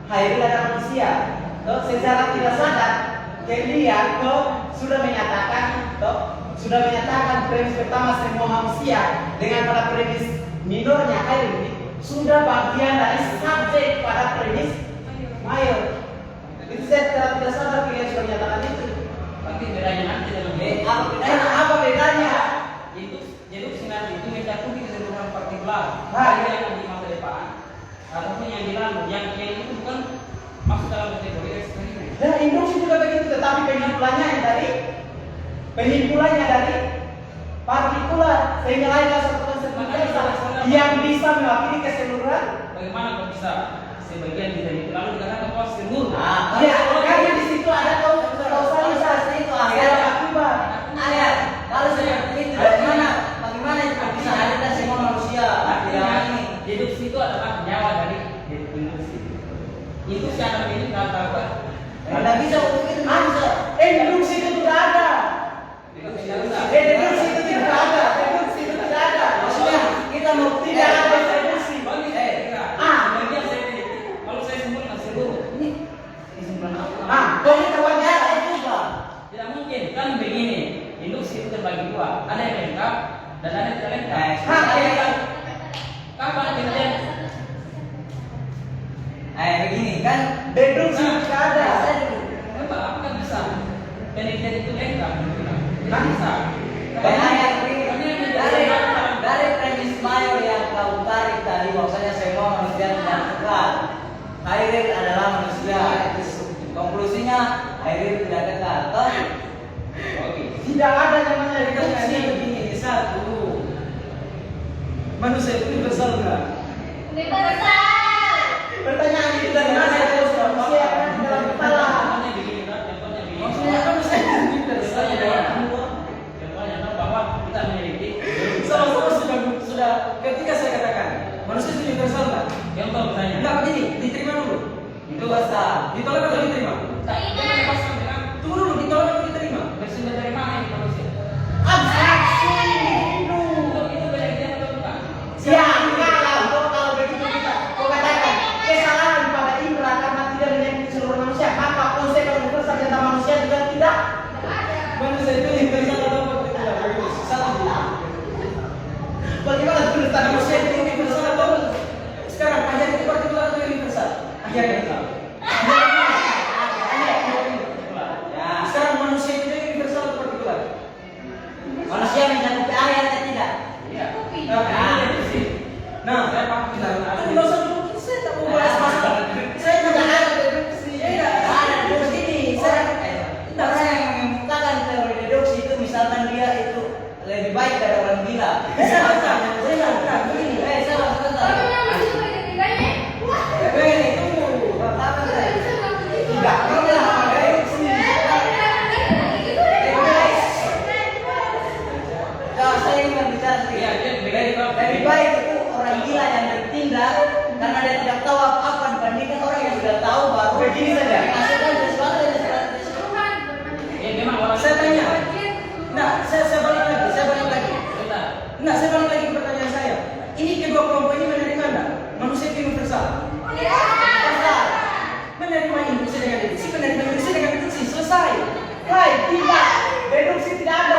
Hairil adalah manusia. Toh secara tidak sadar, dia sudah menyatakan premis pertama semua manusia dengan pada premis minornya Hairil sudah bagian dari subjek pada premis mayor. Itu secara tidak sadar kalian sudah menyatakan itu. Tapi bedanya nanti dalam Apa bedanya? itu sinar itu mencakupi keseluruhan partikular. Nah. Baik yang di masa depan ataupun yang di lalu. Yang itu bukan masuk dalam kategori eksperimen. Dan induksi juga begitu, tetapi penyimpulannya dari partikular sehingga lahirlah satu konsep universal yang bisa mewakili keseluruhan bagaimana kok bisa sebagian kita itu lalu dikatakan kau sembur? Iya, karena di situ ada kausalisasi itu akhir akibat. Ayah, kalau seperti itu, bagaimana itu bisa ada semua manusia? Artinya deduksi itu adalah nyawa dari induksi. Itu siapa ini kata apa? Anda bisa untuk itu bisa. Induksi itu tidak ada. Deduksi itu tidak. Deduksi itu tidak ada. Deduksi itu tidak ada. Maksudnya kita mau Tidak ada deduksi. Bagian saya ini, kalau saya sembur nggak sembur. Ini kesimpulan apa? Kau ini wawancara itu Pak. Tidak mungkin kan begini. Induksi itu terbagi dua. Ada yang lengkap dan ada yang tidak lengkap. Kapan kemudian? Begini kan, Deduksi tidak ada. Kenapa? Apakah bisa? Penelitian itu lengkap? Tidak bisa. Dari premis mayor yang kau tarik tadi, maksudnya semua manusia tidak kekal. Khairil adalah manusia. Konklusinya Khairil tidak kekal. Toh? Oke. Tidak ada namanya Deduksi deduksi. begini, satu, manusia itu universal enggak? Universal. Pertanyaan itu dari mana itu manusia kan di dalam kepala. Contohnya begini, Nak. Contohnya begini. Maksudnya manusia itu universal Contohnya ya. Contohnya Nak, bahwa kita memiliki Sama-sama sudah ketika saya katakan manusia itu universal enggak? contoh misalnya. Enggak begini, diterima dulu. Itu bahasa. Ditolak atau diterima? Terima. Tunggu dulu, ditolak atau diterima? Bersumber dari mana ini manusia? Abstraksi individu. Itu banyak dia atau bukan? Ya enggak lah. Kalau begitu kita kau katakan kesalahan pada Indra karena tidak menyayangi seluruh manusia, maka konsep universal tentang manusia juga tidak. Manusia itu universal atau partikular? Bagus. Satu. Bagaimana tulisan Manusia itu universal atau sekarang ajar itu partikular atau universal? Ajarnya. Ya. Sekarang manusia itu universal atau partikular? Manusia mencakupi area atau tidak? Iya. Nah, Saya paham. nggak usah dulu. Saya tak mau bahas masalah. Saya tidak ada deduksi. Tidak ada begini. Saya yang mengemukakan teori deduksi itu misalkan dia itu lebih baik dari orang gila. Saya